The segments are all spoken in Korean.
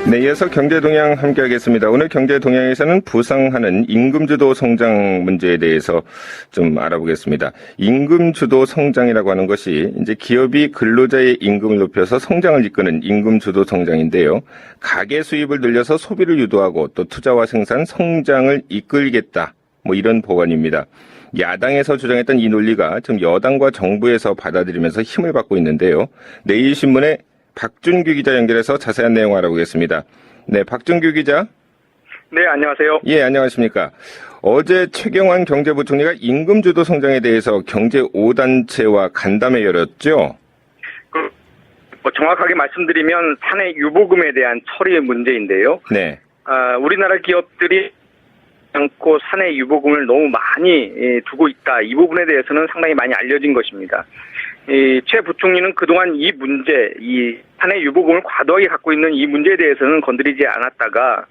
네, 이어서 경제동향 함께하겠습니다. 오늘 경제동향에서는 부상하는 임금주도 성장 문제에 대해서 좀 알아보겠습니다. 임금주도 성장이라고 하는 것이 이제 기업이 근로자의 임금을 높여서 성장을 이끄는 임금주도 성장인데요. 가계 수입을 늘려서 소비를 유도하고 또 투자와 생산, 성장을 이끌겠다. 뭐 이런 법안입니다. 야당에서 주장했던 이 논리가 지금 여당과 정부에서 받아들이면서 힘을 받고 있는데요. 내일신문에 박준규 기자 연결해서 자세한 내용 알아보겠습니다. 네, 박준규 기자. 네, 안녕하세요. 예, 안녕하십니까. 어제 최경환 경제부총리가 임금주도 성장에 대해서 경제 5단체와 간담회 열었죠? 정확하게 말씀드리면 사내 유보금에 대한 처리 문제인데요. 네. 우리나라 기업들이 않고 사내 유보금을 너무 많이 두고 있다. 이 부분에 대해서는 상당히 많이 알려진 것입니다. 최 부총리는 그동안 이 문제, 이 사내 유보금을 과도하게 갖고 있는 이 문제에 대해서는 건드리지 않았다가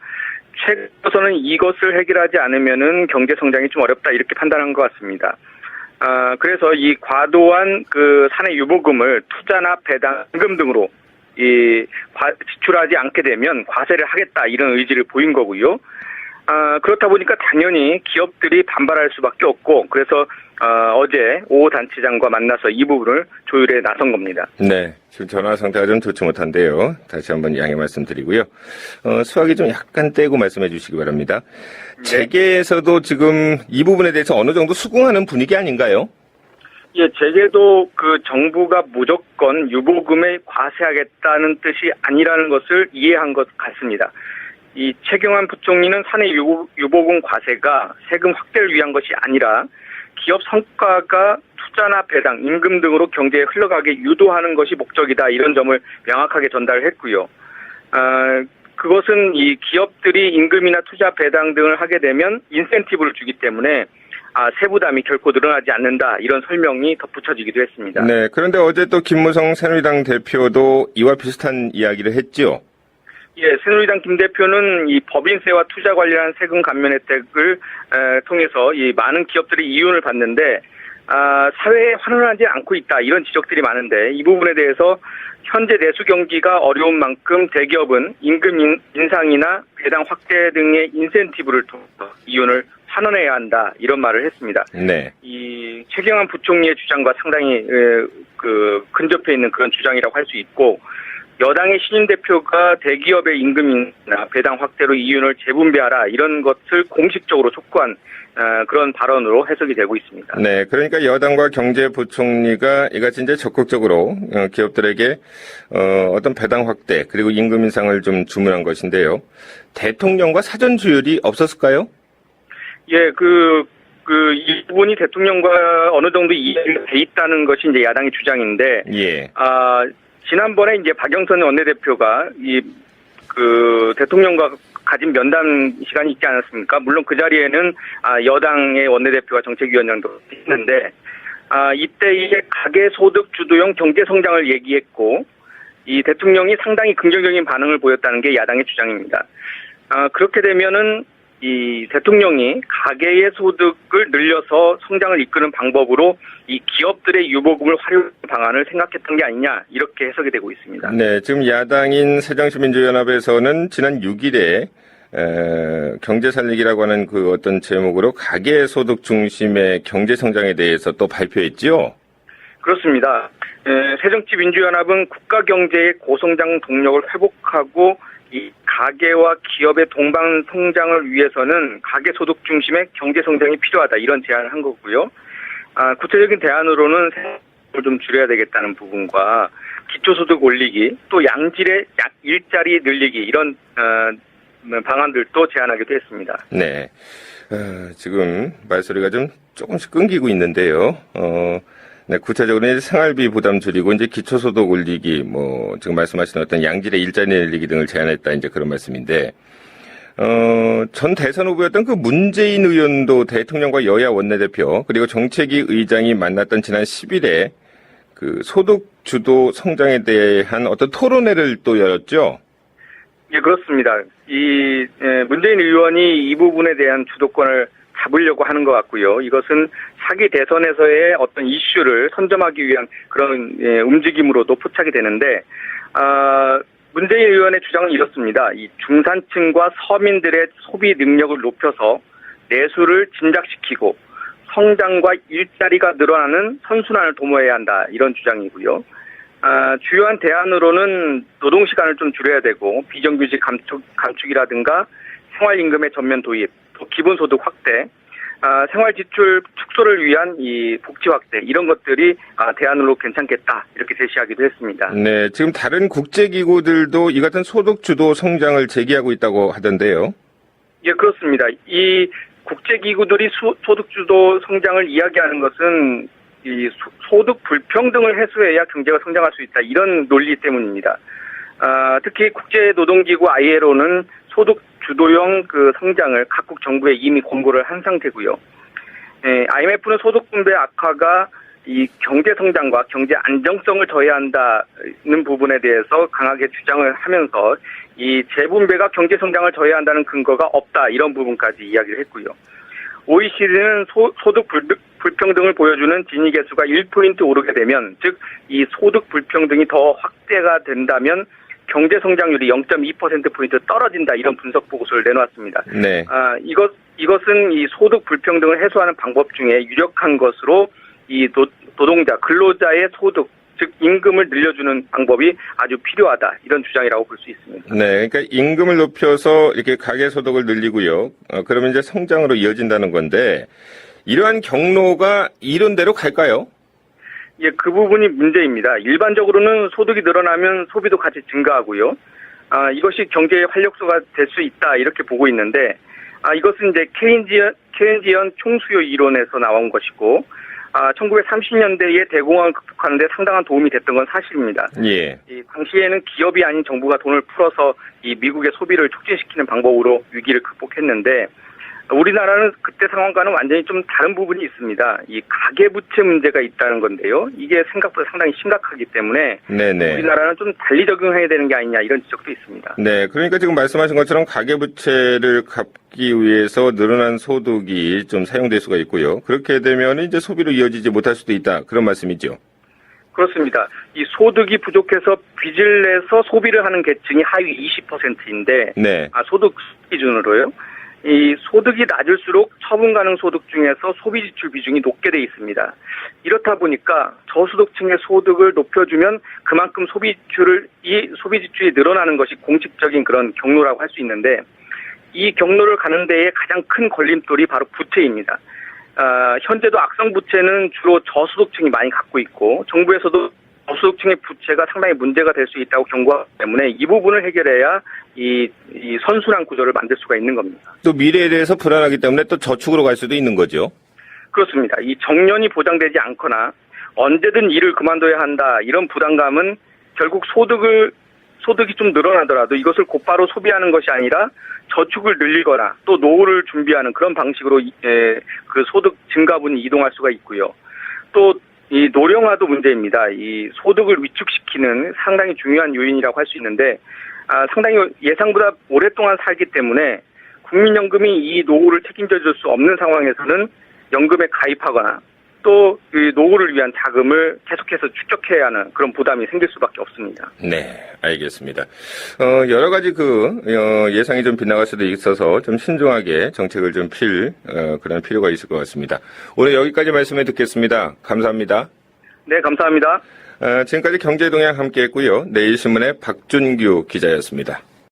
최근에서는 이것을 해결하지 않으면은 경제 성장이 좀 어렵다 이렇게 판단한 것 같습니다. 그래서 이 과도한 그 사내 유보금을 투자나 배당, 임금 등으로 지출하지 않게 되면 과세를 하겠다 이런 의지를 보인 거고요. 그렇다 보니까 당연히 기업들이 반발할 수밖에 없고 그래서 어제 5호 단체장과 만나서 이 부분을 조율에 나선 겁니다. 네, 지금 전화 상태가 좀 좋지 못한데요. 다시 한번 양해 말씀드리고요. 수학이 좀 약간 떼고 말씀해 주시기 바랍니다. 네. 재계에서도 지금 이 부분에 대해서 어느 정도 수긍하는 분위기 아닌가요? 예, 재계도 그 정부가 무조건 유보금에 과세하겠다는 뜻이 아니라는 것을 이해한 것 같습니다. 이 최경환 부총리는 사내 유보금 과세가 세금 확대를 위한 것이 아니라 기업 성과가 투자나 배당, 임금 등으로 경제에 흘러가게 유도하는 것이 목적이다. 이런 점을 명확하게 전달을 했고요. 그것은 이 기업들이 임금이나 투자, 배당 등을 하게 되면 인센티브를 주기 때문에 세부담이 결코 늘어나지 않는다. 이런 설명이 덧붙여지기도 했습니다. 네, 그런데 어제 또 김무성 새누리당 대표도 이와 비슷한 이야기를 했죠. 예, 새누리당 김 대표는 이 법인세와 투자 관련한 세금 감면 혜택을 통해서 이 많은 기업들이 이윤을 받는데 사회에 환원하지 않고 있다 이런 지적들이 많은데 이 부분에 대해서 현재 내수 경기가 어려운 만큼 대기업은 임금 인상이나 배당 확대 등의 인센티브를 통해서 이윤을 환원해야 한다 이런 말을 했습니다. 네. 이 최경환 부총리의 주장과 상당히 근접해 있는 그런 주장이라고 할 수 있고. 여당의 신임 대표가 대기업의 임금이나 배당 확대로 이윤을 재분배하라 이런 것을 공식적으로 촉구한 그런 발언으로 해석이 되고 있습니다. 네, 그러니까 여당과 경제부총리가 이같이 이제 적극적으로 기업들에게 어떤 배당 확대 그리고 임금 인상을 좀 주문한 것인데요. 대통령과 사전 조율이 없었을까요? 예, 이 부분이 대통령과 어느 정도 이해가 돼 있다는 것이 이제 야당의 주장인데, 예. 지난번에 이제 박영선 원내대표가 대통령과 가진 면담 시간이 있지 않았습니까? 물론 그 자리에는 여당의 원내대표와 정책위원장도 있는데 이때 가계소득 주도형 경제성장을 얘기했고 이 대통령이 상당히 긍정적인 반응을 보였다는 게 야당의 주장입니다. 그렇게 되면은 이 대통령이 가계의 소득을 늘려서 성장을 이끄는 방법으로 이 기업들의 유보금을 활용하는 방안을 생각했던 게 아니냐 이렇게 해석이 되고 있습니다. 네, 지금 야당인 새정치민주연합에서는 지난 6일에 경제 살리기라고 하는 그 어떤 제목으로 가계 소득 중심의 경제 성장에 대해서 또 발표했죠. 그렇습니다. 새정치민주연합은 국가 경제의 고성장 동력을 회복하고 이 가계와 기업의 동반 성장을 위해서는 가계 소득 중심의 경제 성장이 필요하다 이런 제안을 한 거고요. 구체적인 대안으로는 세금을 좀 줄여야 되겠다는 부분과 기초소득 올리기, 또 양질의 일자리 늘리기 이런 방안들도 제안하기도 했습니다. 네, 지금 말소리가 좀 조금씩 끊기고 있는데요. 네, 구체적으로 이제 생활비 부담 줄이고 이제 기초소득 올리기, 지금 말씀하신 어떤 양질의 일자리 늘리기 등을 제안했다 이제 그런 말씀인데, 전 대선 후보였던 그 문재인 의원도 대통령과 여야 원내대표 그리고 정책위 의장이 만났던 지난 10일에 그 소득 주도 성장에 대한 어떤 토론회를 또 열었죠. 예, 그렇습니다. 문재인 의원이 이 부분에 대한 주도권을 잡으려고 하는 것 같고요. 이것은 차기 대선에서의 어떤 이슈를 선점하기 위한 그런 움직임으로도 포착이 되는데 문재인 의원의 주장은 이렇습니다. 이 중산층과 서민들의 소비 능력을 높여서 내수를 진작시키고 성장과 일자리가 늘어나는 선순환을 도모해야 한다. 이런 주장이고요. 주요한 대안으로는 노동시간을 좀 줄여야 되고 비정규직 감축이라든가 생활임금의 전면 도입, 또 기본소득 확대, 생활지출 축소를 위한 이 복지 확대 이런 것들이 대안으로 괜찮겠다 이렇게 제시하기도 했습니다. 네, 지금 다른 국제기구들도 이 같은 소득주도 성장을 제기하고 있다고 하던데요. 예, 그렇습니다. 이 국제기구들이 소득주도 성장을 이야기하는 것은 이 소득 불평등을 해소해야 경제가 성장할 수 있다 이런 논리 때문입니다. 특히 국제노동기구 ILO는 소득 주도형 그 성장을 각국 정부에 이미 권고를 한 상태고요. IMF는 소득 분배 악화가 이 경제 성장과 경제 안정성을 저해야 한다는 부분에 대해서 강하게 주장을 하면서 이 재분배가 경제 성장을 저해야 한다는 근거가 없다 이런 부분까지 이야기를 했고요. OECD는 소득 불평등을 보여주는 지니 계수가 1포인트 오르게 되면, 즉 이 소득 불평등이 더 확대가 된다면 경제 성장률이 0.2%포인트 떨어진다 이런 분석 보고서를 내놓았습니다. 네. 이것은 이 소득 불평등을 해소하는 방법 중에 유력한 것으로 이 노동자, 근로자의 소득, 즉 임금을 늘려주는 방법이 아주 필요하다 이런 주장이라고 볼 수 있습니다. 네, 그러니까 임금을 높여서 이렇게 가계 소득을 늘리고요. 그러면 이제 성장으로 이어진다는 건데 이러한 경로가 이론대로 갈까요? 예, 그 부분이 문제입니다. 일반적으로는 소득이 늘어나면 소비도 같이 증가하고요. 이것이 경제의 활력소가 될 수 있다 이렇게 보고 있는데, 이것은 이제 케인지언 총수요 이론에서 나온 것이고, 1930년대에 대공황을 극복하는 데 상당한 도움이 됐던 건 사실입니다. 예. 이 당시에는 기업이 아닌 정부가 돈을 풀어서 이 미국의 소비를 촉진시키는 방법으로 위기를 극복했는데, 우리나라는 그때 상황과는 완전히 좀 다른 부분이 있습니다. 이 가계부채 문제가 있다는 건데요. 이게 생각보다 상당히 심각하기 때문에 네네. 우리나라는 좀 달리 적용해야 되는 게 아니냐 이런 지적도 있습니다. 네, 그러니까 지금 말씀하신 것처럼 가계부채를 갚기 위해서 늘어난 소득이 좀 사용될 수가 있고요. 그렇게 되면 이제 소비로 이어지지 못할 수도 있다. 그런 말씀이죠. 그렇습니다. 이 소득이 부족해서 빚을 내서 소비를 하는 계층이 하위 20%인데 네. 소득 기준으로요. 이 소득이 낮을수록 처분 가능 소득 중에서 소비 지출 비중이 높게 돼 있습니다. 이렇다 보니까 저소득층의 소득을 높여주면 그만큼 소비 지출이 늘어나는 것이 공식적인 그런 경로라고 할 수 있는데, 이 경로를 가는 데에 가장 큰 걸림돌이 바로 부채입니다. 현재도 악성 부채는 주로 저소득층이 많이 갖고 있고 정부에서도 저소득층의 부채가 상당히 문제가 될 수 있다고 경고하기 때문에 이 부분을 해결해야 이 선순환 구조를 만들 수가 있는 겁니다. 또 미래에 대해서 불안하기 때문에 또 저축으로 갈 수도 있는 거죠. 그렇습니다. 이 정년이 보장되지 않거나 언제든 일을 그만둬야 한다 이런 부담감은 결국 소득이 좀 늘어나더라도 이것을 곧바로 소비하는 것이 아니라 저축을 늘리거나 또 노후를 준비하는 그런 방식으로 그 소득 증가분이 이동할 수가 있고요. 또 이 노령화도 문제입니다. 이 소득을 위축시키는 상당히 중요한 요인이라고 할 수 있는데, 상당히 예상보다 오랫동안 살기 때문에 국민연금이 이 노후를 책임져 줄 수 없는 상황에서는 연금에 가입하거나 또 그 노후를 위한 자금을 계속해서 축적해야 하는 그런 부담이 생길 수밖에 없습니다. 네, 알겠습니다. 여러 가지 예상이 좀 빗나갈 수도 있어서 좀 신중하게 정책을 좀 그런 필요가 있을 것 같습니다. 오늘 여기까지 말씀을 듣겠습니다. 감사합니다. 네, 감사합니다. 지금까지 경제동향 함께 했고요. 내일신문의 박준규 기자였습니다.